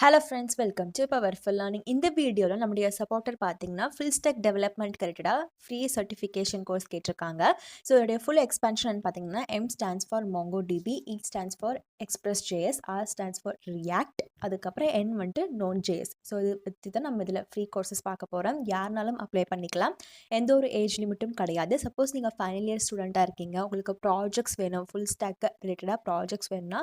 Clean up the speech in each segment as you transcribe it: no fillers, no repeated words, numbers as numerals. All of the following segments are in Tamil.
Hello friends, welcome to powerful learning. இந்த வீடியோவில் நம்முடைய சப்போர்ட்டர் பார்த்தீங்கன்னா ஃபுல் ஸ்டாக் டெவலப்மெண்ட் கரெக்டாக ஃப்ரீ சர்டிஃபிகேஷன் கோர்ஸ் கேட்டிருக்காங்க. ஸோ இதோடைய ஃபுல் எக்ஸ்பென்ஷன் பார்த்தீங்கன்னா M stands for MongoDB, E stands for Express.js, R stands for React, அதுக்கப்புறம் N வந்துட்டு Node.js. ஸோ இது பற்றி தான் நம்ம இதில் ஃப்ரீ கோர்சஸ் பார்க்க போகிறோம். யாருனாலும் அப்ளை பண்ணிக்கலாம், எந்த ஒரு ஏஜ் லிமிட்டும் கிடையாது. சப்போஸ் நீங்கள் ஃபைனல் இயர் ஸ்டூடெண்ட்டாக இருக்கீங்க, உங்களுக்கு ப்ராஜெக்ட்ஸ் வேணும், ஃபுல் ஸ்டாக் ரிலேட்டடாக ப்ராஜெக்ட்ஸ் வேணும்னா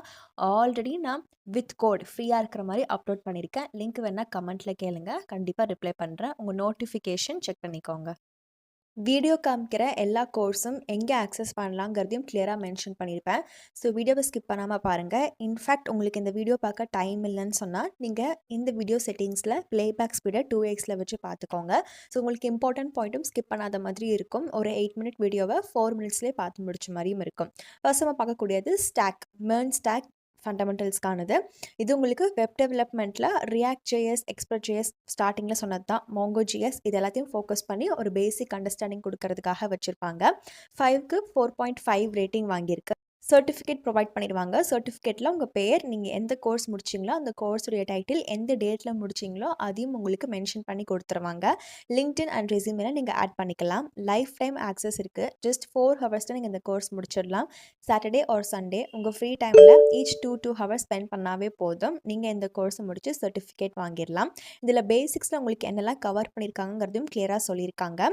ஆல்ரெடி நான் வித் கோட் ஃப்ரீயாக இருக்கிற மாதிரி அப்லோட் பண்ணியிருக்கேன். லிங்க் வேணால் கமெண்ட்டில் கேளுங்க, கண்டிப்பாக ரிப்ளை பண்ணுறேன். உங்கள் நோட்டிஃபிகேஷன் செக் பண்ணிக்கோங்க. வீடியோ காமிக்கிற எல்லா கோர்ஸும் எங்கே ஆக்சஸ் பண்ணலாங்கிறதையும் கிளியராக மென்ஷன் பண்ணியிருப்பேன். ஸோ வீடியோவை ஸ்கிப் பண்ணாமல் பாருங்கள். இன்ஃபேக்ட் உங்களுக்கு இந்த வீடியோ பார்க்க டைம் இல்லைன்னு சொன்னால் நீங்கள் இந்த வீடியோ செட்டிங்ஸில் ப்ளேபேக் ஸ்பீடை 2x வச்சு பார்த்துக்கோங்க. ஸோ உங்களுக்கு இம்பார்ட்டன்ட் பாயிண்ட்டும் ஸ்கிப் பண்ணாத மாதிரி இருக்கும். ஒரு 8 மினிட் வீடியோவை 4 மினிட்ஸ்லேயே பார்த்து முடிச்ச மாதிரியும் இருக்கும். ஃபர்ஸ்ட் நம்ம பார்க்கக்கூடியது மெர்ன் ஸ்டாக் ஃபண்டமெண்டல்ஸ்க்கானது. இது உங்களுக்கு வெப் டெவலப்மெண்ட்டில் React.js, Express.js ஸ்டார்டிங்கில் சொன்னது தான். MongoJS இது எல்லாத்தையும் ஃபோக்கஸ் பண்ணி ஒரு பேசிக் அண்டர்ஸ்டாண்டிங் கொடுக்கறதுக்காக வச்சுருப்பாங்க. 5க்கு 4.5 ரேட்டிங் வாங்கியிருக்கு. சர்டிஃபிகேட் ப்ரொவைட் பண்ணிடுவாங்க. சர்டிஃபிகேட்டில் உங்கள் பேர், நீங்கள் எந்த கோர்ஸ் முடிச்சிங்களோ அந்த கோர்ஸுடைய டைட்டில், எந்த டேட்டில் முடிச்சிங்களோ அதையும் உங்களுக்கு மென்ஷன் பண்ணி கொடுத்துருவாங்க. லிங்க்டின் அண்ட் ரெஸ்யூமில் நீங்கள் ஆட் பண்ணிக்கலாம். லைஃப் டைம் ஆக்சஸ் இருக்குது. ஜஸ்ட் 4 ஹவர்ஸில் நீங்கள் இந்த கோர்ஸ் முடிச்சிடலாம். சாட்டர்டே ஆர் சண்டே உங்கள் ஃப்ரீ டைமில் ஈச் 2 ஹவர்ஸ் ஸ்பெண்ட் பண்ணாவே போதும், நீங்கள் இந்த கோர்ஸை முடித்து சர்டிஃபிகேட் வாங்கிடலாம். இதில் பேசிக்ஸில் உங்களுக்கு என்னெல்லாம் கவர் பண்ணியிருக்காங்கிறதையும் கிளியராக சொல்லியிருக்காங்க.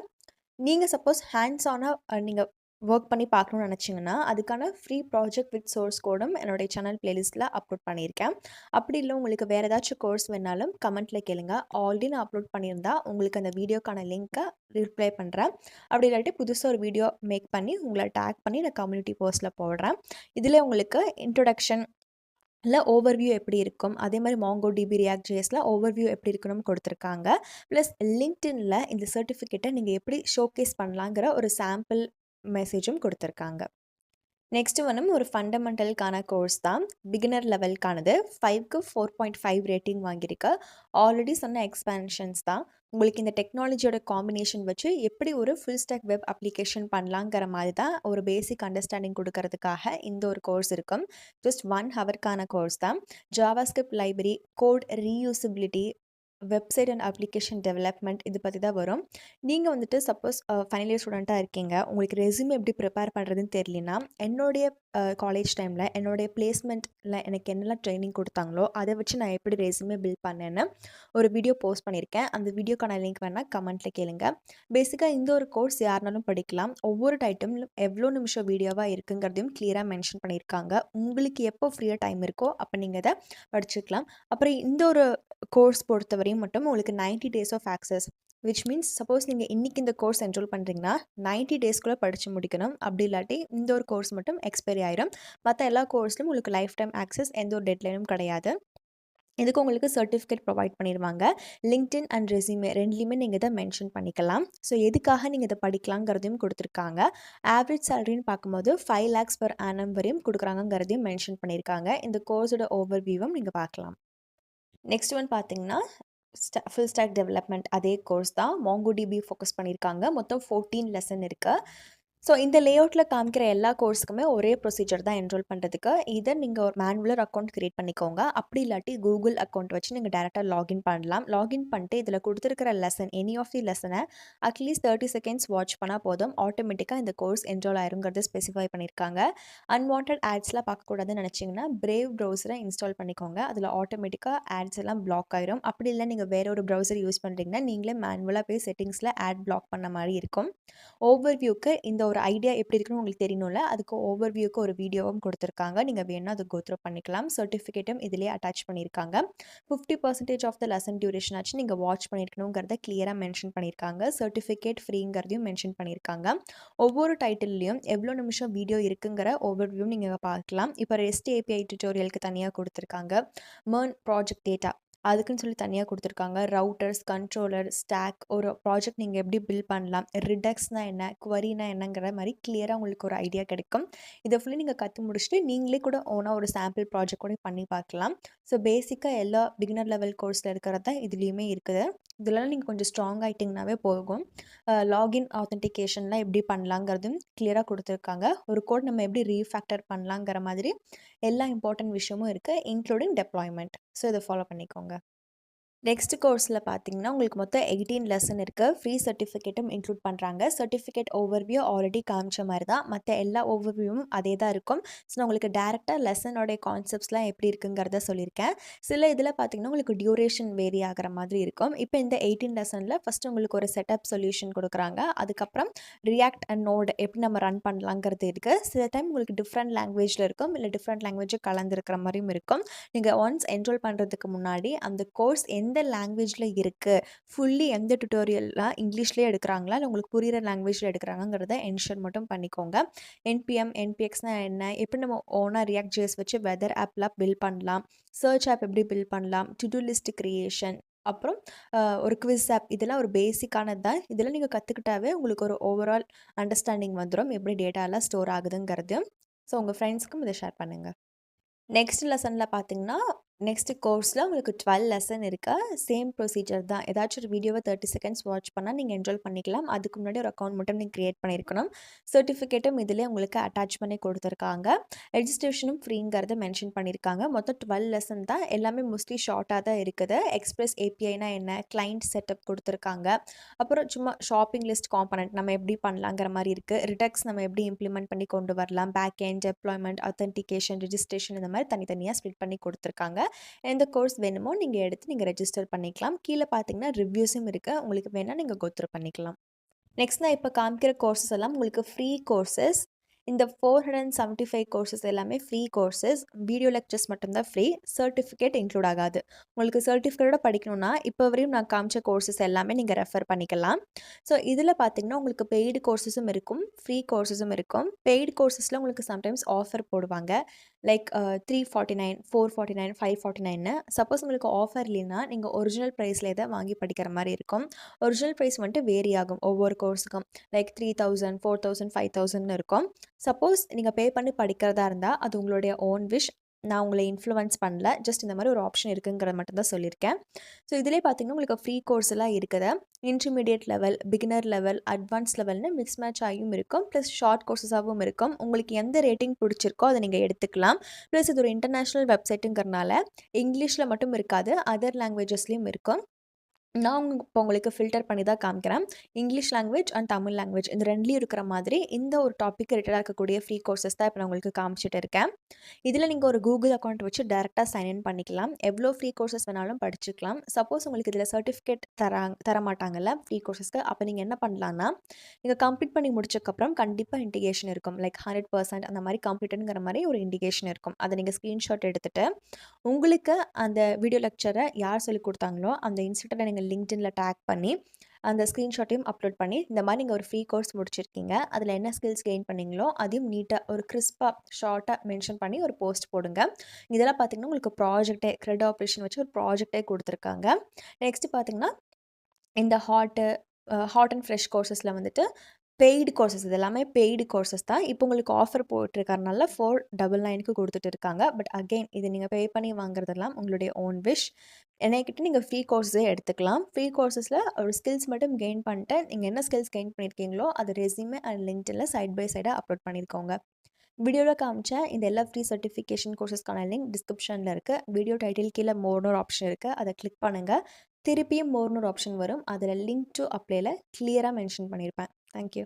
நீங்கள் சப்போஸ் ஹேண்ட்ஸ் ஆனாக நீங்கள் ஒர்க் பண்ணி பார்க்கணுன்னு நினச்சிங்கன்னா அதுக்கான ஃப்ரீ ப்ராஜெக்ட் வித் சோர்ஸ் கோடும் என்னுடைய சேனல் பிளேலிஸ்ட்டில் அப்லோட் பண்ணியிருக்கேன். அப்படி இல்லை உங்களுக்கு வேறு ஏதாச்சும் கோர்ஸ் வேணாலும் கமெண்ட்டில் கேளுங்க. ஆல்ரெடி நான் அப்லோட் பண்ணியிருந்தா உங்களுக்கு அந்த வீடியோக்கான லிங்க்கை ரிப்ளை பண்ணுறேன். அப்படி இல்லாட்டி புதுசாக ஒரு வீடியோ மேக் பண்ணி உங்களை டேக் பண்ணி நான் கம்யூனிட்டி போஸ்ட்டில் போடுறேன். இதில் உங்களுக்கு இன்ட்ரொடக்ஷன் இல்லை ஓவர்வியூ எப்படி இருக்கும், அதே மாதிரி MongoDB, React.jsல ஓவர்வியூ எப்படி இருக்கணும்னு கொடுத்துருக்காங்க. ப்ளஸ் லிங்க்டின்ல இந்த சர்டிஃபிகேட்டை நீங்கள் எப்படி ஷோகேஸ் பண்ணலாங்கிற ஒரு சாம்பிள் மெசேஜும் கொடுத்துருக்காங்க. நெக்ஸ்ட் ஒன்றும் ஒரு ஃபண்டமெண்டலுக்கான கோர்ஸ் தான், பிகினர் லெவலுக்கானது. 5க்கு 4.5 ரேட்டிங் வாங்கியிருக்கு. ஆல்ரெடி சொன்ன எக்ஸ்பென்ஷன்ஸ் தான். உங்களுக்கு இந்த டெக்னாலஜியோட காம்பினேஷன் வச்சு எப்படி ஒரு ஃபுல் ஸ்டாக் வெப் அப்ளிகேஷன் பண்ணலாங்கிற மாதிரி தான் ஒரு பேசிக் அண்டர்ஸ்டாண்டிங் கொடுக்கறதுக்காக இந்த ஒரு கோர்ஸ் இருக்கும். ஜஸ்ட் 1 ஹவருக்கான கோர்ஸ் தான். JavaScript library, code reusability, website and application development இது பற்றி தான் வரும். நீங்கள் வந்துட்டு சப்போஸ் ஃபைனல் இயர் ஸ்டூடெண்ட்டாக இருக்கீங்க, உங்களுக்கு ரெஸ்யூமே எப்படி ப்ரிப்பேர் பண்ணுறதுன்னு தெரியலனா என்னுடைய காலேஜ் டைமில் என்னுடைய பிளேஸ்மெண்ட்டில் எனக்கு என்னெல்லாம் ட்ரைனிங் கொடுத்தாங்களோ அதை வச்சு நான் எப்படி ரெஸ்யூமே பில்ட் பண்ணேன்னு ஒரு வீடியோ போஸ்ட் பண்ணியிருக்கேன். அந்த வீடியோக்கான லிங்க் வேணால் கமெண்ட்டில் கேளுங்க. பேசிக்காக இந்த ஒரு கோர்ஸ் யாருனாலும் படிக்கலாம். ஒவ்வொரு டைட்டிலும் எவ்வளோ நிமிஷம் வீடியோவாக இருக்குங்கிறதையும் கிளியராக மென்ஷன் பண்ணியிருக்காங்க. உங்களுக்கு எப்போ ஃப்ரீயாக டைம் இருக்கோ அப்போ நீங்கள் அதை படிச்சுக்கலாம். அப்புறம் இந்த ஒரு கோர்ஸ் பொறுத்தவரையும் மட்டும் உங்களுக்கு 90 days of access, which means suppose நீங்கள் இன்றைக்கி இந்த கோர்ஸ் என்ரோல் பண்ணுறீங்கன்னா 90 டேஸ்க்குள்ளே படித்து முடிக்கணும். அப்படி இல்லாட்டி இந்த ஒரு கோர்ஸ் மட்டும் எக்ஸ்பைரி ஆயிரும். மற்ற எல்லா கோர்ஸ்லையும் உங்களுக்கு லைஃப் டைம் ஆக்சஸ், எந்த ஒரு டெட்லைனும் கிடையாது. இதுக்கு உங்களுக்கு சர்டிஃபிகேட் ப்ரொவைட் பண்ணிடுவாங்க. லிங்க்டின் அண்ட் ரெஸ்யூமே ரெண்டுலேயுமே நீங்கள் இதை மென்ஷன் பண்ணிக்கலாம். ஸோ எதுக்காக நீங்கள் இதை படிக்கலாங்கிறதையும் கொடுத்துருக்காங்க. ஆவரேஜ் சேலரின்னு பார்க்கும்போது 5 lakhs per annum வரையும் கொடுக்குறாங்கிறதையும் மென்ஷன் பண்ணியிருக்காங்க. இந்த கோர்ஸோட ஓவர்வியூவும் நீங்கள் பார்க்கலாம். நெக்ஸ்ட் ஒன் பார்த்தீங்கன்னா ஃபுல் ஸ்டாக் டெவலப்மெண்ட், அதே கோர்ஸ் தான். MongoDB ஃபோக்கஸ் பண்ணியிருக்காங்க. மொத்தம் 14 லெசன் இருக்குது. ஸோ இந்த லேஅவுட்டில் காமிக்கிற எல்லா கோர்ஸுக்குமே ஒரே ப்ரொசீஜர் தான் என்ரோல் பண்ணுறதுக்கு. இதை நீங்கள் ஒரு மேனுவலர் அக்கௌண்ட் க்ரியேட் பண்ணிக்கோங்க. அப்படி இல்லாட்டி கூகுள் அக்கௌண்ட் வச்சு நீங்கள் டேரெக்டாக லாகின் பண்ணலாம். லாகின் பண்ணிட்டு இதில் கொடுத்துருக்கிற லெசன், எனி ஆஃப் தி லெசனை அட்லீஸ்ட் 30 செகண்ட்ஸ் வாட்ச் பண்ணால் போதும், ஆட்டோமேட்டிக்காக இந்த கோர்ஸ் என்ரோல் ஆயிருங்கிறது ஸ்பெசிஃபை பண்ணியிருக்காங்க. அன்வான்ட் ஆட்ஸ்லாம் பார்க்கக்கூடாதுன்னு நினச்சிங்கன்னா பிரேவ் ப்ரௌசரை இன்ஸ்டால் பண்ணிக்கோங்க. அதில் ஆட்டோமேட்டிக்காக ஆட்ஸ் எல்லாம் பிளாக் ஆயிரும். அப்படி இல்லை நீங்கள் வேற ஒரு ப்ரௌசர் யூஸ் பண்ணுறீங்கன்னா நீங்களே மேனுவலாக போய் செட்டிங்ஸில் ஆட் பிளாக் பண்ண மாதிரி இருக்கும். ஓவர்வியூக்கு இந்த ஒரு ஐடியா எப்படி இருக்குன்னு உங்களுக்கு தெரியணும்ல, அதுக்கு ஓவர்வியூக்கு ஒரு வீடியோவும் கொடுத்துருக்காங்க. நீங்கள் வேணும்னா அதை கோத்ரூ பண்ணிக்கலாம். சர்டிஃபிகேட்டும் இதிலே அட்டாச் பண்ணியிருக்காங்க. 50% ஆஃப் த லெசன் டியூரேஷன் ஆச்சு நீங்கள் வாட்ச் பண்ணியிருக்கணுங்கிறத கிளியராக மென்ஷன் பண்ணியிருக்காங்க. சர்டிஃபிகேட் ஃப்ரீங்கிறதையும் மென்ஷன் பண்ணியிருக்காங்க. ஒவ்வொரு டைட்டில்லையும் எவ்வளோ நிமிஷம் வீடியோ இருக்குங்கிற ஓவர்வியூ நீங்கள் பார்க்கலாம். இப்போ REST API டியூட்டோரியலுக்கு தனியாக கொடுத்துருக்காங்க. மெர்ன் ப்ராஜெக்ட் டேட்டா அதுக்குன்னு சொல்லி தனியாக கொடுத்துருக்காங்க. ரவுட்டர்ஸ், கண்ட்ரோலர், ஸ்டாக், ஒரு ப்ராஜெக்ட் நீங்கள் எப்படி பில்ட் பண்ணலாம், ரிடக்ஸ்னால் என்ன, குவரினா என்னங்கிற மாதிரி கிளியராக உங்களுக்கு ஒரு ஐடியா கிடைக்கும். இதை ஃபுல்லி நீங்கள் கற்று முடிச்சுட்டு நீங்களே கூட ஓனாக ஒரு சாம்பிள் ப்ராஜெக்ட் கூட பண்ணி பார்க்கலாம். ஸோ பேசிக்காக எல்லா பிகினர் லெவல் கோர்ஸில் இருக்கிறது தான் இதுலேயுமே இருக்குது. இதெல்லாம் நீங்க கொஞ்சம் ஸ்ட்ராங் ஆயிட்டீங்கனாவே போகும். லாகின் ஆத்தென்டிகேஷன்லாம் எப்படி பண்ணலாங்கிறதும் கிளியரா குடுத்துருக்காங்க. ஒரு கோட் நம்ம எப்படி ரீஃபேக்டர் பண்ணலாங்கிற மாதிரி எல்லா இம்பார்ட்டன்ட் விஷயமும் இருக்கு. இன்க்ளூடிங் டெப்ளாய்மென்ட். ஸோ இத ஃபாலோ பண்ணிக்கோங்க. நெக்ஸ்ட் கோர்ஸில் பார்த்தீங்கன்னா உங்களுக்கு மொத்தம் 18 லெசன் இருக்குது. ஃப்ரீ சர்டிஃபிகேட்டும் இன்க்ளூட் பண்ணுறாங்க. சர்டிஃபிகேட் ஓவர்வியூ ஆல்ரெடி காமிச்ச மாதிரி தான். மற்ற எல்லா ஓவர்வியூவும் அதே தான் இருக்கும். ஸோ நான் உங்களுக்கு டேரெக்டாக லெசனோடைய கான்செப்ட்ஸ்லாம் எப்படி இருக்குங்கிறத சொல்லியிருக்கேன். சில இதில் பார்த்தீங்கன்னா உங்களுக்கு டியூரேஷன் வேரி ஆகிற மாதிரி இருக்கும். இப்போ இந்த 18 லெசனில் ஃபஸ்ட்டு உங்களுக்கு ஒரு செட்டப் சொல்யூஷன் கொடுக்குறாங்க. அதுக்கப்புறம் ரியாக்ட் அண்ட் நோட் எப்படி நம்ம ரன் பண்ணலாங்கிறது இருக்குது. சில டைம் உங்களுக்கு டிஃப்ரெண்ட் லாங்குவேஜில் இருக்கும், இல்லை டிஃப்ரெண்ட் லாங்குவேஜ் கலந்துருக்கிற மாதிரியும் இருக்கும். நீங்கள் ஒன்ஸ் என்ரோல் பண்ணுறதுக்கு முன்னாடி அந்த கோர்ஸ் எந்த லாங்குவேஜில் இருக்குது, ஃபுல்லி எந்த டியூட்டோரியல்லாம் இங்கிலீஷ்லேயே எடுக்கிறாங்களா இல்லை உங்களுக்கு புரிகிற லாங்குவேஜில் எடுக்கிறாங்கிறத என்ஷூர் மட்டும் பண்ணிக்கோங்க. என்பிஎம் என்பிஎக்ஸ்னால் என்ன, எப்படி நம்ம ஓனாக ரியாக்ட் ஜேஎஸ் வச்சு வெதர் ஆப்லாம் பில்ட் பண்ணலாம், சர்ச் ஆப் எப்படி பில்ட் பண்ணலாம், டு டூ லிஸ்ட் கிரியேஷன், அப்புறம் ஒரு குவிஸ் ஆப், இதெல்லாம் ஒரு பேசிக்கானது தான். இதெல்லாம் நீங்கள் கற்றுக்கிட்டாவே உங்களுக்கு ஒரு ஓவரால் அண்டர்ஸ்டாண்டிங் வந்துடும் எப்படி டேட்டாலாம் ஸ்டோர் ஆகுதுங்கிறது. ஸோ உங்கள் ஃப்ரெண்ட்ஸ்க்கும் இதை ஷேர் பண்ணுங்கள். நெக்ஸ்ட் லெசனில் பார்த்தீங்கன்னா நெக்ஸ்ட் கோர்ஸில் உங்களுக்கு 12 லெசன் இருக்கா. சேம் ப்ரொசீஜர் தான். ஏதாச்சும் ஒரு வீடியோவை 30 செகண்ட்ஸ் வாட்ச் பண்ணால் நீங்கள் என்ரோல் பண்ணிக்கலாம். அதுக்கு முன்னாடி ஒரு அக்கௌண்ட் மட்டும் நீங்கள் க்ரியேட் பண்ணியிருக்கணும். சர்டிஃபிகேட்டும் இதிலே உங்களுக்கு அட்டாச் பண்ணி கொடுத்துருக்காங்க. ரெஜிஸ்ட்ரேஷனும் ஃப்ரீங்கிறத மென்ஷன் பண்ணியிருக்காங்க. மொத்தம் 12 லெசன் தான். எல்லாமே மோஸ்ட்லி ஷார்ட்டாக தான் இருக்குது. எக்ஸ்பிரஸ் ஏபிஐனா என்ன, கிளைண்ட் செட்டப் கொடுத்துருக்காங்க. அப்புறம் சும்மா ஷாப்பிங் லிஸ்ட் காம்பனண்ட் நம்ம எப்படி பண்ணலாங்கிற மாதிரி இருக்குது. ரிடக்ஸ் நம்ம எப்படி இம்ப்ளிமெண்ட் பண்ணி கொண்டு வரலாம், back end, deployment, authentication, registration இந்த மாதிரி தனித்தனியாக ஸ்ப்ளிட் பண்ணி கொடுத்துருக்காங்க. எந்த கோர்ஸ் வேணுமோ நீங்கள் எடுத்து நீங்கள் ரெஜிஸ்டர் பண்ணிக்கலாம். கீழே பார்த்தீங்கன்னா ரிவ்யூஸும் இருக்குது. உங்களுக்கு வேணால் நீங்கள் கோத்ரூ பண்ணிக்கலாம். நெக்ஸ்ட் நான் இப்போ காமிக்கிற கோர்சஸ் எல்லாம் உங்களுக்கு ஃப்ரீ கோர்சஸ். இந்த 475 கோர்சஸ் எல்லாமே ஃப்ரீ கோர்சஸ். வீடியோ லெக்சர்ஸ் மட்டும்தான் ஃப்ரீ. சர்டிஃபிகேட் இன்க்ளூட் ஆகாது. உங்களுக்கு சர்டிஃபிகேட்டோட படிக்கணும்னா இப்போ வரையும் நான் காமிச்ச கோர்சஸ் எல்லாமே நீங்கள் ரெஃபர் பண்ணிக்கலாம். ஸோ இதில் பார்த்தீங்கன்னா உங்களுக்கு பெய்டு கோர்சஸும் இருக்கும், ஃப்ரீ கோர்சஸும் இருக்கும். பெய்டு கோர்சஸில் உங்களுக்கு சம்டைம்ஸ் ஆஃபர் போடுவாங்க. லைக் 349, 449, 549. சப்போஸ் உங்களுக்கு ஆஃபர் இல்லைன்னா நீங்கள் ஒரிஜினல் ப்ரைஸில் இதை வாங்கி படிக்கிற மாதிரி இருக்கும். ஒரிஜினல் ப்ரைஸ் வந்துட்டு வேரி ஆகும் ஒவ்வொரு கோர்ஸுக்கும். லைக் 3000, 4000, 5000 இருக்கும். சப்போஸ் நீங்கள் பே பண்ணி படிக்கிறதா இருந்தால் அது உங்களுடைய ஓன் விஷ். நான் உங்களை இன்ஃப்ளூயன்ஸ் பண்ணல. ஜஸ்ட் இந்த மாதிரி ஒரு ஆப்ஷன் இருக்குங்கிறத மட்டும்தான் சொல்லியிருக்கேன். ஸோ இதிலே பார்த்தீங்கன்னா உங்களுக்கு ஃப்ரீ கோர்ஸ் எல்லாம் இருக்குது. Intermediate level, beginner level, advance லெவல்னு மிக்ஸ் மேட்ச் ஆகியும் இருக்கும். ப்ளஸ் ஷார்ட் கோர்சஸாகவும் இருக்கும். உங்களுக்கு எந்த ரேட்டிங் பிடிச்சிருக்கோ அதை நீங்கள் எடுத்துக்கலாம். ப்ளஸ் இது ஒரு இன்டர்நேஷ்னல் வெப்சைட்டுங்கிறனால இங்கிலீஷில் மட்டும் இருக்காது, அதர் லாங்குவேஜஸ்லேயும் இருக்கும். நான் இப்போ உங்களுக்கு ஃபில்டர் பண்ணி தான் காமிக்கிறேன். English language and Tamil language இந்த ரெண்டுலேயும் இருக்கிற மாதிரி இந்த ஒரு டாபிக் ரிலேட்டடாக இருக்கக்கூடிய ஃப்ரீ கோர்சஸ் தான் இப்போ நான் உங்களுக்கு காமிச்சிட்டு இருக்கேன். இதில் நீங்கள் ஒரு கூகுள் அக்கௌண்ட் வச்சு டேரெக்டாக சைன்இன் பண்ணிக்கலாம். எவ்வளோ ஃப்ரீ கோர்சஸ் வேணாலும் படிச்சுக்கலாம். சப்போஸ் உங்களுக்கு இதில் சர்டிஃபிகேட் தர மாட்டாங்கல்ல ஃப்ரீ கோர்சஸ்க்கு, அப்போ நீங்கள் என்ன பண்ணலான்னா, நீங்கள் கம்ப்ளீட் பண்ணி முடிச்சக்கப்புறம் கண்டிப்பாக இண்டிகேஷன் இருக்கும். லைக் 100% அந்த மாதிரி கம்ப்ளீட்டுங்கிற மாதிரி ஒரு இண்டிகேஷன் இருக்கும். அதை நீங்கள் ஸ்க்ரீன்ஷாட் எடுத்துகிட்டு உங்களுக்கு அந்த வீடியோ லெக்சரை யார் சொல்லிக் கொடுத்தாங்களோ அந்த இன்ஸ்டியூட்டை நீங்கள் லிங்க்டின்ல டேக் பண்ணி அந்த ஸ்க்ரீன்ஷாட்டையும் அப்லோட் பண்ணி, இந்த மாதிரி நீங்கள் ஒரு ஃப்ரீ கோர்ஸ் முடிச்சிருக்கீங்க, அதில் என்ன ஸ்கில்ஸ் கெயின் பண்ணீங்களோ அதையும் நீட்டாக ஒரு கிறிஸ்பாக ஷார்ட்டாக மென்ஷன் பண்ணி ஒரு போஸ்ட் போடுங்க. இதெல்லாம் பார்த்தீங்கன்னா உங்களுக்கு ப்ராஜெக்டே கிரெட் ஆப்ரேஷன் வச்சு ஒரு ப்ராஜெக்டே கொடுத்துருக்காங்க. நெக்ஸ்ட் பார்த்தீங்கன்னா இந்த ஹாட் அண்ட் ஃப்ரெஷ் கோர்சஸில் வந்துட்டு பெய்டு கோர்சஸ், இது எல்லாமே பெய்டு கோர்சஸ் தான். இப்போ உங்களுக்கு ஆஃபர் போட்டிருக்கறனால 499க்கு கொடுத்துட்டு இருக்காங்க. பட் அகெயின் இது நீங்கள் பே பண்ணி வாங்குறதெல்லாம் உங்களுடைய ஓன் விஷ். என்னைக்கிட்ட நீங்கள் ஃப்ரீ கோர்ஸே எடுத்துக்கலாம். ஃப்ரீ கோர்சஸில் ஒரு ஸ்கில்ஸ் மட்டும் கெயின் பண்ணிட்டு நீங்கள் என்ன ஸ்கில்ஸ் கெயின் பண்ணியிருக்கீங்களோ அது ரெஸ்யூமே அண்ட் லிங்க்டின்ல சைட் பை சைடாக அப்லோட் பண்ணியிருக்கோங்க. வீடியோவில் காமிச்ச இந்த எல்லா ஃப்ரீ சர்டிஃபிகேஷன் கோர்சஸ்க்கான லிங்க் டிஸ்கிரிப்ஷனில் இருக்குது. வீடியோ டைட்டில் கீழே மோர்னு ஒரு ஆப்ஷன் இருக்குது, அதை கிளிக் பண்ணுங்கள். திருப்பியும் மோர்னு ஒரு ஆப்ஷன் வரும், அதில் லிங்க் டு அப்ளைல கிளியராக மென்ஷன் பண்ணியிருப்பேன். தேங்க்யூ.